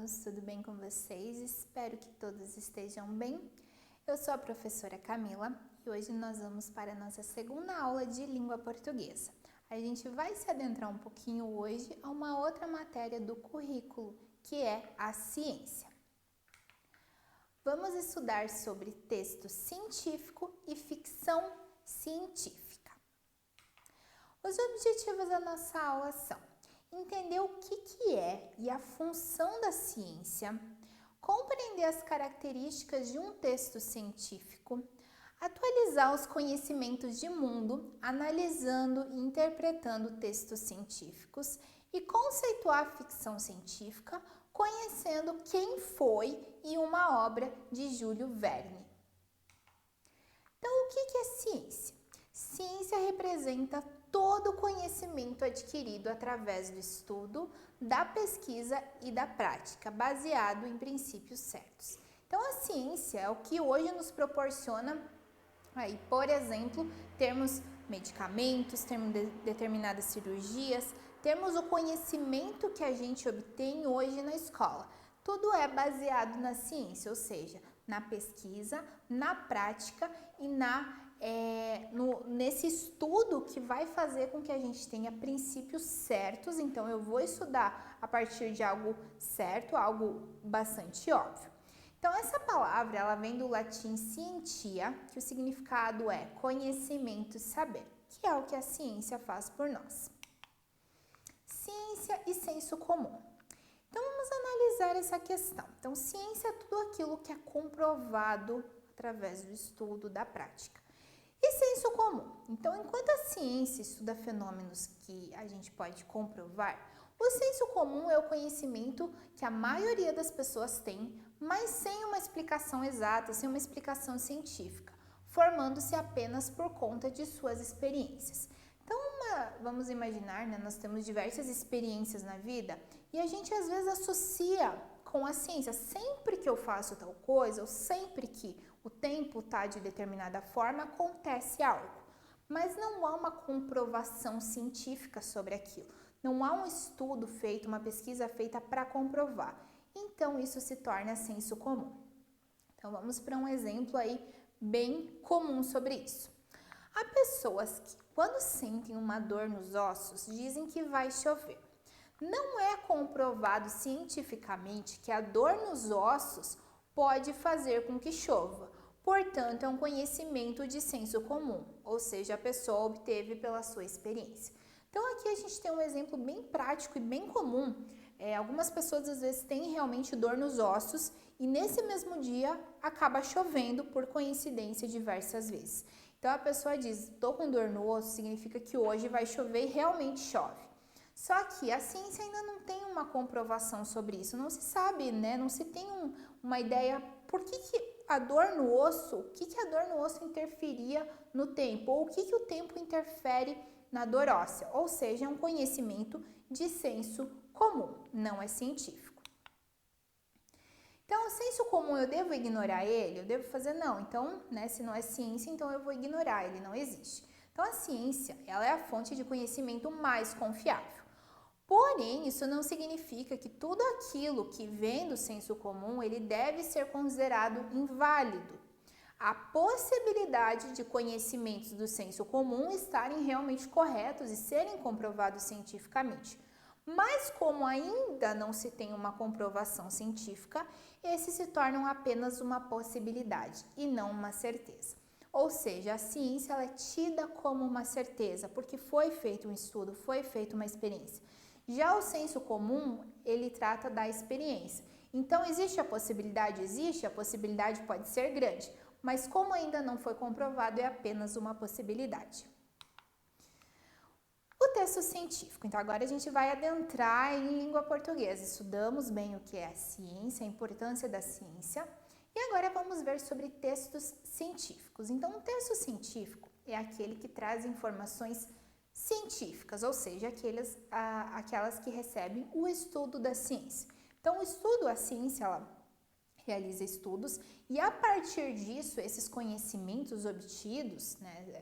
alunos, tudo bem com vocês? Espero que todos estejam bem. Eu sou a professora Camila e hoje nós vamos para a nossa segunda aula de língua portuguesa. A gente vai se adentrar um pouquinho hoje a uma outra matéria do currículo, que é a ciência. Vamos estudar sobre texto científico e ficção científica. Os objetivos da nossa aula são entender o que é e a função da ciência, compreender as características de um texto científico, atualizar os conhecimentos de mundo, analisando e interpretando textos científicos e conceituar a ficção científica, conhecendo quem foi e uma obra de Júlio Verne. Então, o que é ciência? Ciência representa todo o conhecimento adquirido através do estudo, da pesquisa e da prática, baseado em princípios certos. Então, a ciência é o que hoje nos proporciona, aí, por exemplo, termos medicamentos, termos determinadas cirurgias, termos o conhecimento que a gente obtém hoje na escola. Tudo é baseado na ciência, ou seja, na pesquisa, na prática e nesse estudo que vai fazer com que a gente tenha princípios certos. Então, eu vou estudar a partir de algo certo, algo bastante óbvio. Então, essa palavra, ela vem do latim scientia, que o significado é conhecimento e saber, que é o que a ciência faz por nós. Ciência e senso comum. Então, vamos analisar essa questão. Então, ciência é tudo aquilo que é comprovado através do estudo, da prática. E senso comum? Então, enquanto a ciência estuda fenômenos que a gente pode comprovar, o senso comum é o conhecimento que a maioria das pessoas tem, mas sem uma explicação exata, sem uma explicação científica, formando-se apenas por conta de suas experiências. Então, vamos imaginar, nós temos diversas experiências na vida e a gente às vezes associa com a ciência. Sempre que eu faço tal coisa, ou sempre que o tempo está de determinada forma, acontece algo. Mas não há uma comprovação científica sobre aquilo. Não há um estudo feito, uma pesquisa feita para comprovar. Então, isso se torna senso comum. Então, vamos para um exemplo aí bem comum sobre isso. Há pessoas que, quando sentem uma dor nos ossos, dizem que vai chover. Não é comprovado cientificamente que a dor nos ossos pode fazer com que chova. Portanto, é um conhecimento de senso comum, ou seja, a pessoa obteve pela sua experiência. Então, aqui a gente tem um exemplo bem prático e bem comum. Algumas pessoas às vezes têm realmente dor nos ossos e nesse mesmo dia acaba chovendo por coincidência diversas vezes. Então, a pessoa diz, estou com dor no osso, significa que hoje vai chover e realmente chove. Só que a ciência ainda não tem uma comprovação sobre isso, não se sabe, né? Não se tem uma ideia por que a dor no osso, o que a dor no osso interferia no tempo, ou o que o tempo interfere na dor óssea, ou seja, é um conhecimento de senso comum, não é científico. Então, o senso comum, eu devo ignorar ele? Eu devo fazer não. Então, se não é ciência, então eu vou ignorar, ele não existe. Então, a ciência, ela é a fonte de conhecimento mais confiável. Porém, isso não significa que tudo aquilo que vem do senso comum, ele deve ser considerado inválido. Há possibilidade de conhecimentos do senso comum estarem realmente corretos e serem comprovados cientificamente. Mas como ainda não se tem uma comprovação científica, esses se tornam apenas uma possibilidade e não uma certeza. Ou seja, a ciência ela é tida como uma certeza, porque foi feito um estudo, foi feita uma experiência. Já o senso comum, ele trata da experiência. Então, existe a possibilidade? Existe, a possibilidade pode ser grande, mas como ainda não foi comprovado, é apenas uma possibilidade. O texto científico. Então, agora a gente vai adentrar em língua portuguesa. Estudamos bem o que é a ciência, a importância da ciência. E agora vamos ver sobre textos científicos. Então, um texto científico é aquele que traz informações científicas, ou seja, aquelas que recebem o estudo da ciência. Então, o estudo, a ciência, ela realiza estudos e a partir disso, esses conhecimentos obtidos,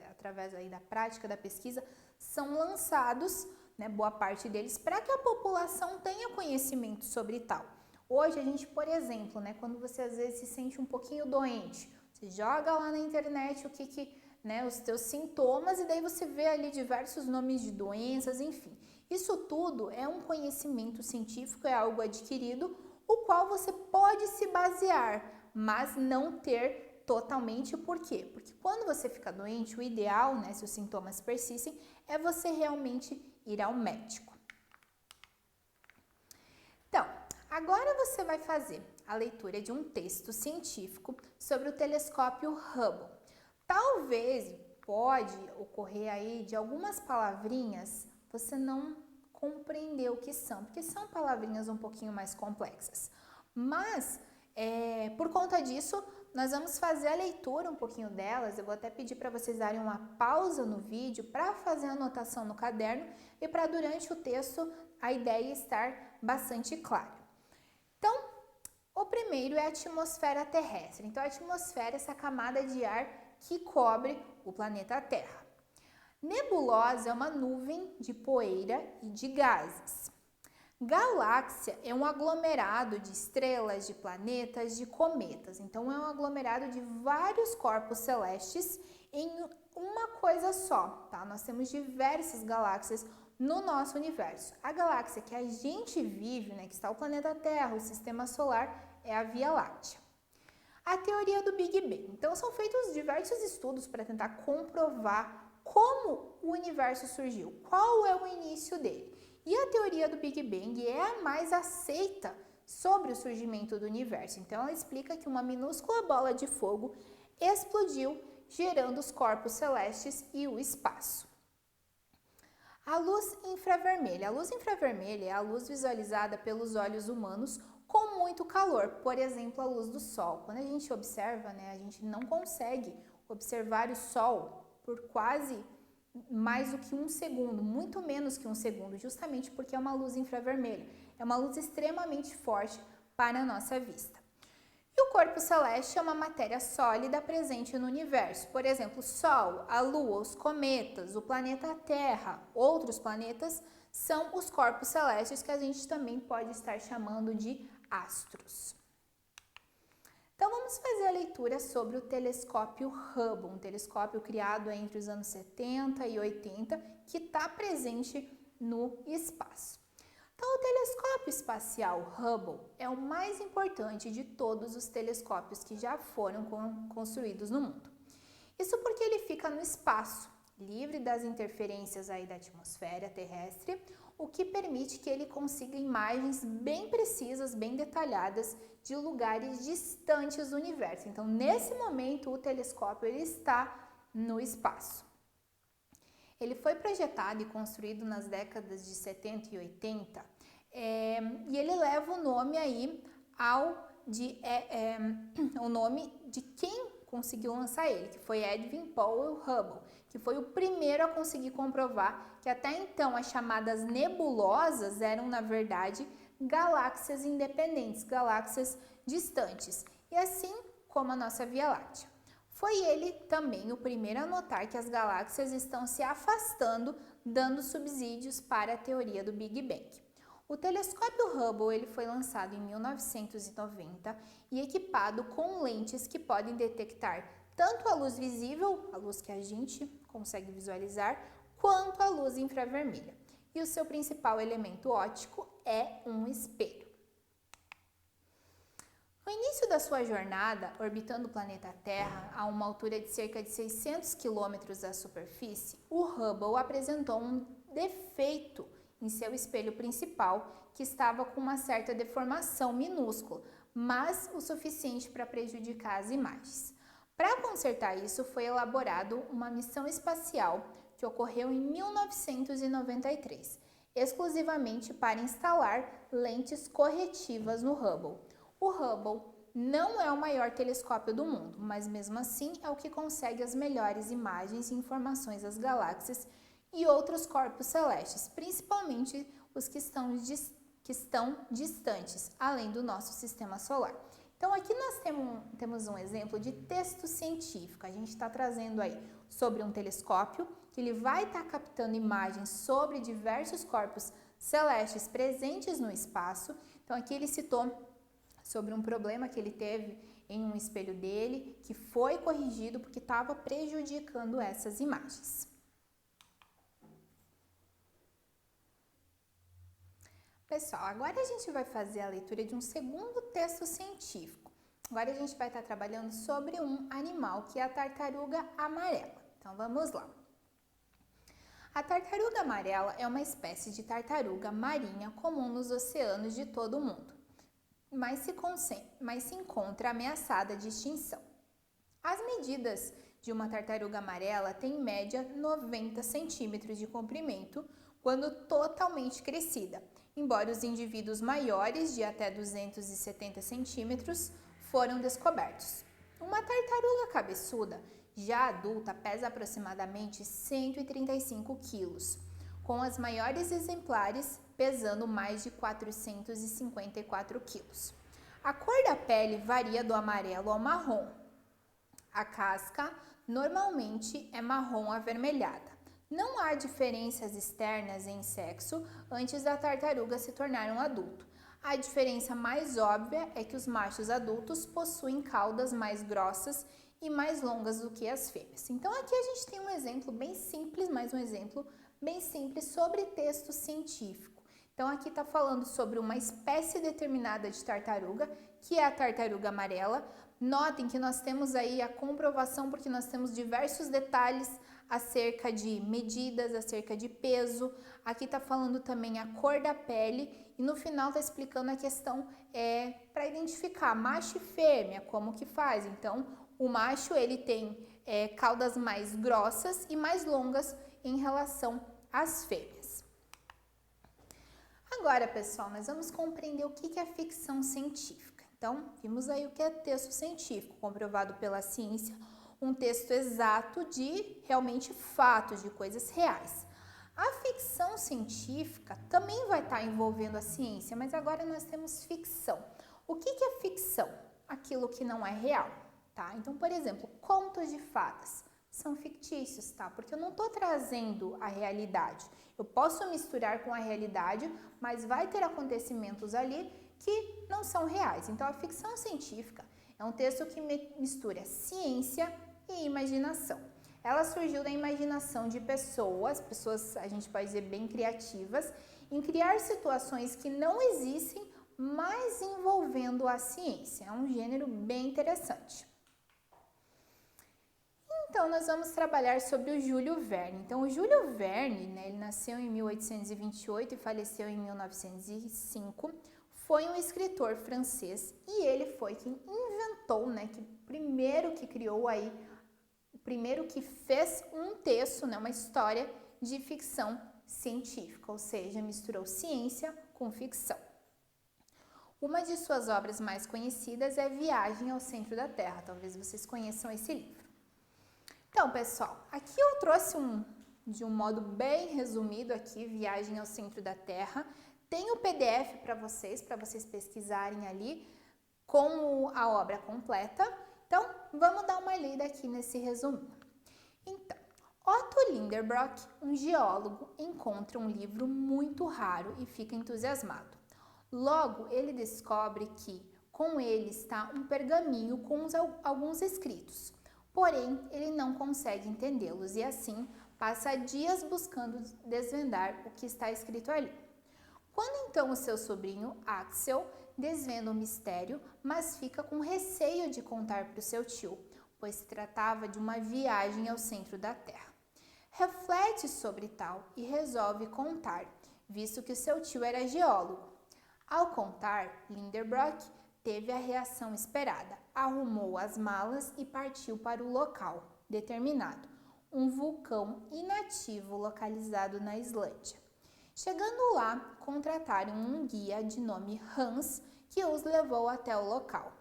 através aí da prática, da pesquisa, são lançados, boa parte deles, para que a população tenha conhecimento sobre tal. Hoje a gente, por exemplo, né, quando você às vezes se sente um pouquinho doente, você joga lá na internet os teus sintomas e daí você vê ali diversos nomes de doenças, enfim. Isso tudo é um conhecimento científico, é algo adquirido, o qual você pode se basear, mas não ter totalmente. Por quê? Porque quando você fica doente, o ideal, né, se os sintomas persistem, é você realmente ir ao médico. Então, agora você vai fazer a leitura de um texto científico sobre o telescópio Hubble. Talvez pode ocorrer aí de algumas palavrinhas você não compreender o que são, porque são palavrinhas um pouquinho mais complexas. Mas, por conta disso, nós vamos fazer a leitura um pouquinho delas. Eu vou até pedir para vocês darem uma pausa no vídeo para fazer a anotação no caderno e para durante o texto a ideia estar bastante clara. Então, o primeiro é a atmosfera terrestre. Então, a atmosfera é essa camada de ar que cobre o planeta Terra. Nebulosa é uma nuvem de poeira e de gases. Galáxia é um aglomerado de estrelas, de planetas, de cometas. Então, é um aglomerado de vários corpos celestes em uma coisa só, tá? Nós temos diversas galáxias no nosso universo. A galáxia que a gente vive, né, que está o planeta Terra, o Sistema Solar, é a Via Láctea. A teoria do Big Bang. Então, são feitos diversos estudos para tentar comprovar como o universo surgiu, qual é o início dele. E a teoria do Big Bang é a mais aceita sobre o surgimento do universo. Então, ela explica que uma minúscula bola de fogo explodiu, gerando os corpos celestes e o espaço. A luz infravermelha. A luz infravermelha é a luz visualizada pelos olhos humanos com muito calor, por exemplo, a luz do sol. Quando a gente observa, né, a gente não consegue observar o sol por quase mais do que um segundo, muito menos que um segundo, justamente porque é uma luz infravermelha. É uma luz extremamente forte para a nossa vista. E o corpo celeste é uma matéria sólida presente no universo. Por exemplo, o Sol, a Lua, os cometas, o planeta Terra, outros planetas, são os corpos celestes que a gente também pode estar chamando de astros. Então, vamos fazer a leitura sobre o telescópio Hubble, um telescópio criado entre os anos 70 e 80, que está presente no espaço. Então, o telescópio espacial Hubble é o mais importante de todos os telescópios que já foram construídos no mundo. Isso porque ele fica no espaço, livre das interferências aí da atmosfera terrestre, o que permite que ele consiga imagens bem precisas, bem detalhadas de lugares distantes do universo. Então, nesse momento, o telescópio ele está no espaço. Ele foi projetado e construído nas décadas de 70 e 80 e ele leva o nome aí o nome de quem conseguiu lançar ele, que foi Edwin Powell Hubble, que foi o primeiro a conseguir comprovar que até então as chamadas nebulosas eram, na verdade, galáxias independentes, galáxias distantes, e assim como a nossa Via Láctea. Foi ele também o primeiro a notar que as galáxias estão se afastando, dando subsídios para a teoria do Big Bang. O telescópio Hubble ele foi lançado em 1990 e equipado com lentes que podem detectar tanto a luz visível, a luz que a gente consegue visualizar, quanto a luz infravermelha. E o seu principal elemento óptico é um espelho. No início da sua jornada, orbitando o planeta Terra a uma altura de cerca de 600 km da superfície, o Hubble apresentou um defeito em seu espelho principal, que estava com uma certa deformação minúscula, mas o suficiente para prejudicar as imagens. Para consertar isso, foi elaborado uma missão espacial que ocorreu em 1993, exclusivamente para instalar lentes corretivas no Hubble. O Hubble não é o maior telescópio do mundo, mas mesmo assim é o que consegue as melhores imagens e informações das galáxias e outros corpos celestes, principalmente os que estão distantes, além do nosso sistema solar. Então, aqui nós temos um exemplo de texto científico. A gente está trazendo aí sobre um telescópio, que ele vai estar captando imagens sobre diversos corpos celestes presentes no espaço. Então, aqui ele citou sobre um problema que ele teve em um espelho dele, que foi corrigido porque estava prejudicando essas imagens. Pessoal, agora a gente vai fazer a leitura de um segundo texto científico. Agora a gente vai estar trabalhando sobre um animal que é a tartaruga amarela. Então vamos lá. A tartaruga amarela é uma espécie de tartaruga marinha comum nos oceanos de todo o mundo, mas se encontra ameaçada de extinção. As medidas de uma tartaruga amarela têm em média 90 centímetros de comprimento quando totalmente crescida, embora os indivíduos maiores, de até 270 centímetros, foram descobertos. Uma tartaruga cabeçuda, já adulta, pesa aproximadamente 135 quilos, com as maiores exemplares pesando mais de 454 quilos. A cor da pele varia do amarelo ao marrom. A casca normalmente é marrom avermelhada. Não há diferenças externas em sexo antes da tartaruga se tornar um adulto. A diferença mais óbvia é que os machos adultos possuem caudas mais grossas e mais longas do que as fêmeas. Então aqui a gente tem um exemplo bem simples, mais um exemplo bem simples sobre texto científico. Então aqui está falando sobre uma espécie determinada de tartaruga, que é a tartaruga amarela. Notem que nós temos aí a comprovação, porque nós temos diversos detalhes acerca de medidas, acerca de peso. Aqui está falando também a cor da pele e no final está explicando a questão para identificar macho e fêmea, como que faz. Então, o macho ele tem caudas mais grossas e mais longas em relação às fêmeas. Agora, pessoal, nós vamos compreender o que é ficção científica. Então, vimos aí o que é texto científico, comprovado pela ciência, um texto exato de realmente fatos, de coisas reais. A ficção científica também vai estar envolvendo a ciência, mas agora nós temos ficção. O que é ficção? Aquilo que não é real, tá? Então, por exemplo, contos de fadas são fictícios, tá? Porque eu não estou trazendo a realidade. Eu posso misturar com a realidade, mas vai ter acontecimentos ali que não são reais. Então, a ficção científica é um texto que mistura ciência e imaginação. Ela surgiu da imaginação de pessoas, a gente pode dizer bem criativas, em criar situações que não existem, mas envolvendo a ciência. É um gênero bem interessante. Então, nós vamos trabalhar sobre o Júlio Verne. Então, o Júlio Verne, né, ele nasceu em 1828 e faleceu em 1905, foi um escritor francês e ele foi quem inventou, né, primeiro que fez um texto, né, uma história de ficção científica, ou seja, misturou ciência com ficção. Uma de suas obras mais conhecidas é Viagem ao Centro da Terra, talvez vocês conheçam esse livro. Então, pessoal, aqui eu trouxe de um modo bem resumido aqui, Viagem ao Centro da Terra. Tem o PDF para vocês pesquisarem ali com a obra completa. Então, vamos dar uma lida aqui nesse resuminho. Então, Otto Lindenbrock, um geólogo, encontra um livro muito raro e fica entusiasmado. Logo, ele descobre que com ele está um pergaminho com alguns escritos. Porém, ele não consegue entendê-los e assim passa dias buscando desvendar o que está escrito ali. Quando então o seu sobrinho Axel desvenda o mistério, mas fica com receio de contar para o seu tio, pois se tratava de uma viagem ao centro da Terra. Reflete sobre tal e resolve contar, visto que o seu tio era geólogo. Ao contar, Lindenbrock teve a reação esperada, arrumou as malas e partiu para o local determinado, um vulcão inativo localizado na Islândia. Chegando lá, contrataram um guia de nome Hans, que os levou até o local.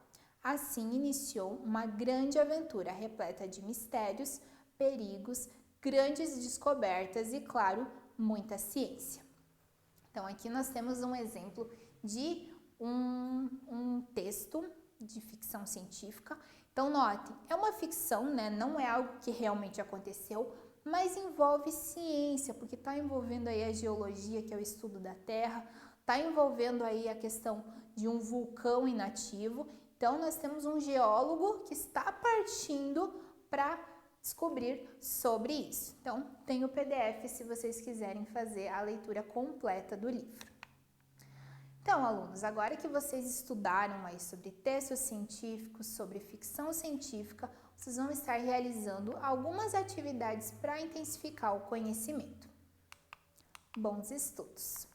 Assim iniciou uma grande aventura repleta de mistérios, perigos, grandes descobertas e, claro, muita ciência. Então, aqui nós temos um exemplo de um texto de ficção científica. Então, notem, é uma ficção, né? Não é algo que realmente aconteceu, mas envolve ciência, porque está envolvendo aí a geologia, que é o estudo da Terra, está envolvendo aí a questão de um vulcão inativo. Então, nós temos um geólogo que está partindo para descobrir sobre isso. Então, tem o PDF se vocês quiserem fazer a leitura completa do livro. Então, alunos, agora que vocês estudaram aí sobre textos científicos, sobre ficção científica, vocês vão estar realizando algumas atividades para intensificar o conhecimento. Bons estudos!